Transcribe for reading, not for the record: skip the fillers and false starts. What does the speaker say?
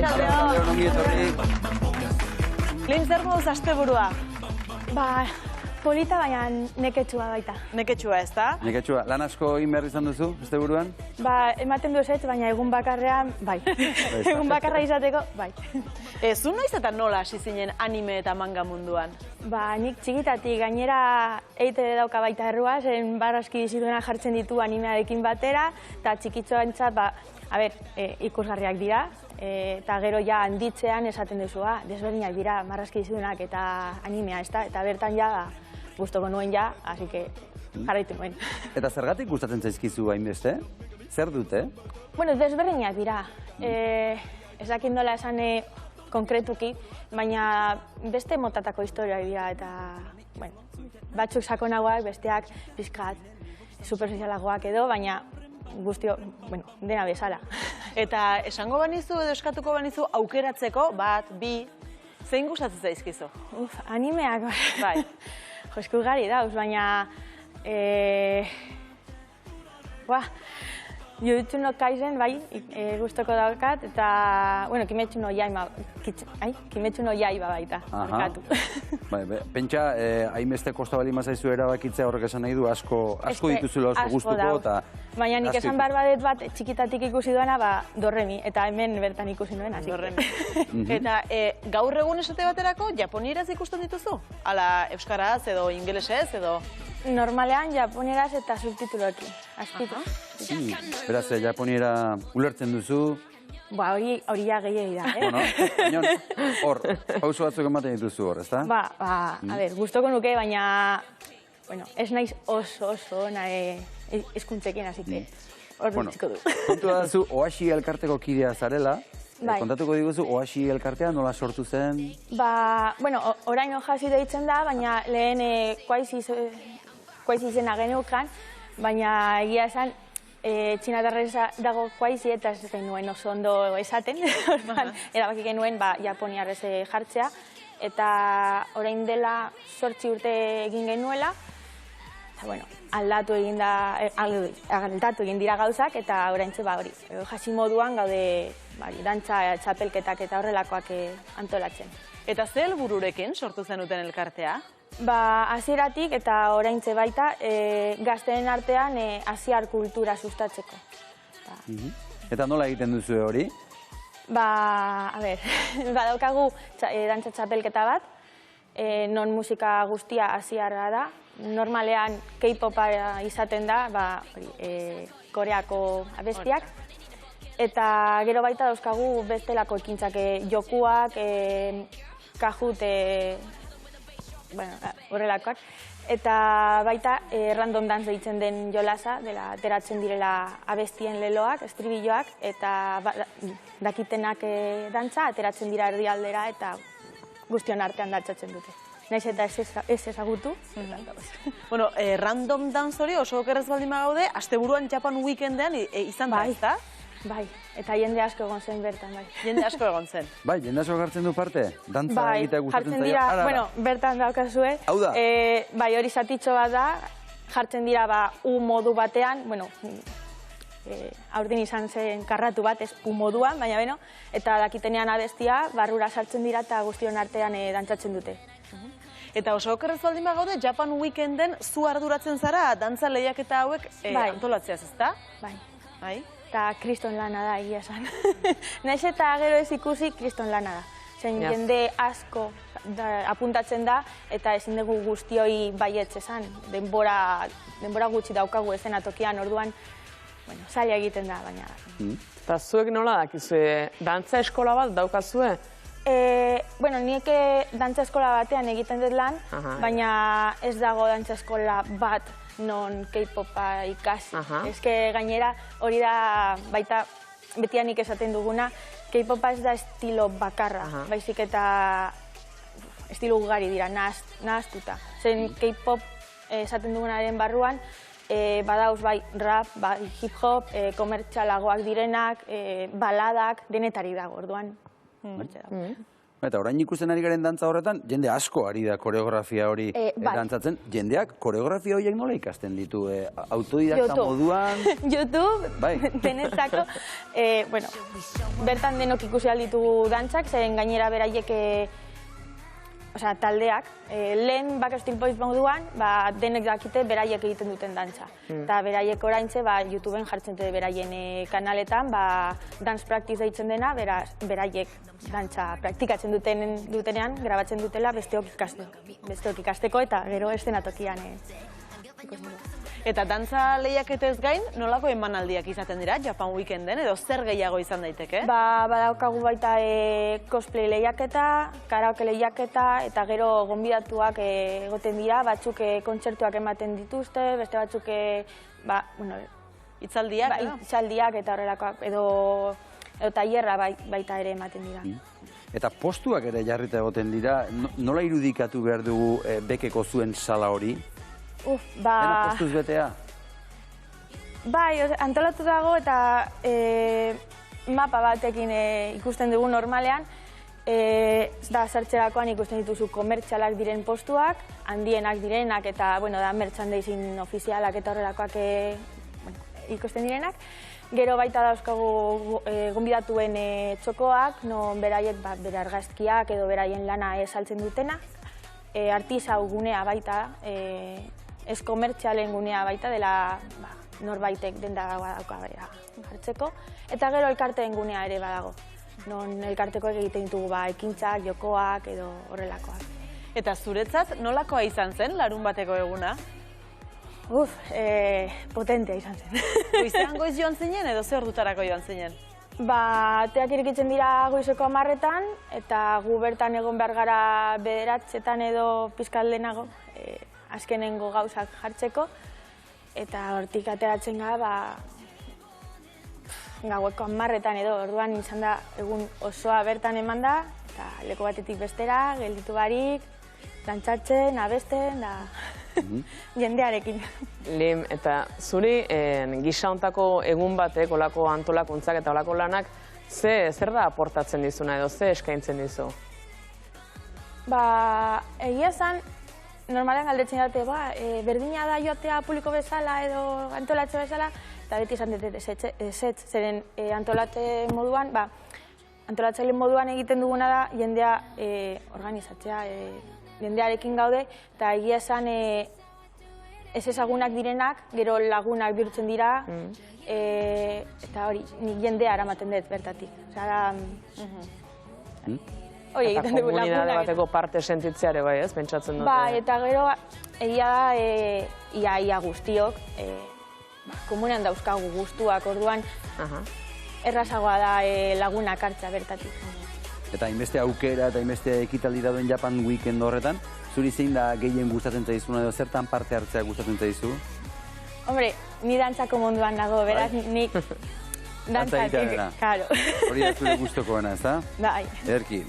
Arratsaldeon, ongi etorri. Lehen zer moduz asteburua? Ba, polita baina neketsua baita. Neketsua, ez da? Neketsua, lan asko egin behar izan duzu, asteburuan? Ba, ematen du ezetz, baina egun bakarrean, bai. Egun bakarra izateko, bai. Zu noiz eta nola hasi zinen anime eta manga munduan? Ba, nik txikitatik gainera EITB dauka baita errua, zen barraski dizituena jartzen ditu animearekin batera, eta txikitxoentzat, ba, ikusgarriak dira, eta gero ja handitzean esaten duzua, desberdinak dira, marrazki dizudunak eta animea, ez da? Eta bertan ja, gustoko nuen ja, hasi que jarraitu nuen. Eta zergatik gustatzen zaizkizu hainbeste? Zer dute? Bueno, desberdinak dira. Ez dakit nola esan konkretuki, baina beste motatako historioak dira, eta batzuk sakonagoak, besteak pixkat supersozialagoak edo, baina guztio, dena bezala. Eta esango banizu edo eskatuko banizu aukeratzeko, bat, bi, zein gustatzen zaizkizu? Animeak, bai. Josku gari dauz, baina Jujutsu no Kaisen, bai, gustoko daukat, eta, Kimetsu no Yaiba baita, markatu. Pentsa, hainbeste kosta bali mazaizu erabakitzea horrek esan nahi du, asko dituzula oso gustuko, eta... Baina nik esan behar badet bat txikitatik ikusi duena, Dorremi, eta hemen bertan ikusi nuen, hasi. Dorremi. Eta gaur egun esate baterako, japonieraz ikusten dituzu? Ala euskaraz edo ingelesez edo... Normalean, japonieraz eta subtituloekin, azpitu. Beraz, japoniera ulertzen duzu? Ba, hori ja gehiagi da, Baina, hor, pauso batzuk ematen dituzu hor, ezta? Ba, a ber, gustoko nuke, baina, ez naiz oso hizkuntzekin, hasi que hor dutziko du. Kontua dazu, Oashi elkarteko kidea zarela, kontatuko diguzu, Oashi elkartea nola sortu zen? Ba, orain Ojasi deitzen da, baina lehen Kuaizi izena geneukan, baina egia esan, txinatarrez dago Kuaizi eta ez genuen oso ondo esaten, erabaki genuen japoniarrez jartzea, eta orain dela 8 urte egin genuela, aldatu egin dira gauzak, eta oraintxe hori, Ojasi moduan gaude dantza txapelketak eta horrelakoak antolatzen. Eta ze helbururekin sortu zenuten elkartea? Ba, hasieratik eta oraintxe baita, gazteen artean asiar kultura sustatzeko. Eta nola egiten duzu hori? Ba, a ber, badaukagu dantza txapelketa bat, non musika guztia asiarra da. Normalean K-popa izaten da, Koreako abestiak. Eta gero baita dauzkagu bestelako ekintzak, jokuak, kajut, horrelakoak. Eta baita random dance deitzen den jolasa, ateratzen direla abestien leloak, estribilloak, eta dakitenak dantza, ateratzen dira erdialdera eta guztion artean dantzatzen dute. Naiz eta ez ezagutu. Random dance hori oso okerrez baldin gaude, asteburuan Japan Weekendean izan da, ezta? Bai, eta jende asko egon zen bertan, bai. Jende asko egon zen. Bai, jende asko hartzen du parte? Dantza egitea gustatzen zaio? Bai, jartzen dira, bertan daukazue. Hau da? Bai, hori zatitxo bat da, jartzen dira U modu batean, aurten izan zen karratu bat, ez U moduan, baina eta dakitenean abestia, barrura sartzen dira eta guztion artean dantzatzen dute. Eta oso okerrez baldin gaude, Japan Weekenden zu arduratzen zara dantza lehiaketa hauek antolatzeaz, ezta? Bai. Eta kriston lana da, egia esan. Naiz eta gero ez ikusi, kriston lana da. Zen jende asko apuntatzen da, eta ezin dugu guztioi baietz esan. Denbora gutxi daukagu eszenatokian, orduan, zaila egiten da, baina... Eta zuek nola dakizue, dantza eskola bat daukazue? Nik dantza eskola batean egiten dut lan, baina ez dago dantza eskola bat non K-popa ikasi. Ez gainera hori da baita betianik esaten duguna, K-popa ez da estilo bakarra, baizik eta estilo ugari dira, nahaztuta. Zen K-pop esaten dugunaren barruan, badauz bai rap, bai hip-hop, komertxalagoak direnak, baladak, denetari dago, orduan. Eta orain ikusten ari garen dantza horretan, jende asko ari da koreografia hori dantzatzen. Jendeak koreografia horiek nola ikasten ditu? Autodidakta moduan? YouTube, denetako. Bueno, bertan denok ikusi alditugu dantzak, zeren gainera beraiek taldeak, lehen Backstreet Boys moduan, denek dakite beraiek egiten duten dantza. Eta beraiek oraintxe YouTubeen jartzen dute beraien kanaletan, dance practice deitzen dena, beraiek dantza praktikatzen dutenean, grabatzen dutela besteok ikasteko eta gero eszenatokian ikusten dut. Eta dantza lehiaketez gain, nolako emanaldiak izaten dira, Japan Weekenden, edo zer gehiago izan daiteke? Badaukagu baita cosplay lehiaketa, karaoke lehiaketa, eta gero gonbidatuak egoten dira, batzuk kontzertuak ematen dituzte, beste batzuk, Itzaldiak eta horrelakoak, edo tailerra baita ere ematen dira. Eta postuak ere jarrita egoten dira, nola irudikatu behar dugu bekeko zuen sala hori? Dena postuz betea? Bai, antolatu dago eta mapa batekin ikusten dugu normalean. Sartzerakoan ikusten dituzu komertzialak diren postuak, handienak direnak eta merchandising ofizialak eta horrelakoak ikusten direnak. Gero baita dauzkagu gonbidatuen txokoak, non beraiek bere argazkiak edo beraien lana saltzen dutena. Artisau gunea baita, ez komertzialen gunea baita, dela norbaitek denda dauka jartzeko. Eta gero elkarteen gunea ere badago. Non elkartekoek egiten ditugu ekintzak, jokoak edo horrelakoak. Eta zuretzat nolakoa izan zen larun bateko eguna? Potentea izan zen. Goizean goiz joan zinen edo zer ordutarako joan zinen? Ateak irekitzen dira goizeko 10:00-etan, eta gu bertan egon behar gara 9:00-etan edo pizkat lehenago, azkenengo gauzak jartzeko, eta hortik ateratzen gara, gaueko 10:00-etan edo, orduan izan da egun osoa bertan eman da, eta leku batetik bestera, gelditu barik, dantzatzen, abesten, jendearekin. Lim, eta zuri gisa hontako egun batek, olako antolakuntzak eta olako lanak, zer da aportatzen dizuna edo ze eskaintzen dizu? Egia esan, normalean galdetzen dute, berdina da joatea publiko bezala edo antolatze bezala, eta beti esan dut ezetz, zeren antolatze moduan, antolatzaile moduan egiten duguna da jendea organizatzea, jendearekin gaude, eta egia esan ez ezagunak direnak, gero lagunak bihurtzen dira, eta hori, nik jendea eramaten dut bertatik. Hori egiten dugu lagunak. Eta komunidade bateko parte sentitzeare bai, ez, pentsatzen dute? Bai, eta gero egia da, ia guztiok, komunean dauzkagu guztuak, orduan errazagoa da lagunak hartzea bertatik. Eta hainbeste aukera eta hainbeste ekitaldi dauden Japan Weekend horretan, zuri zein da gehien gustatzen zaizuna edo zertan parte hartzea gustatzen zaizu? Hombre, ni dantzako munduan nago, beraz, nik dantzatik, karo. Hori da zure gustokoena, ez da? Bai. Ederki.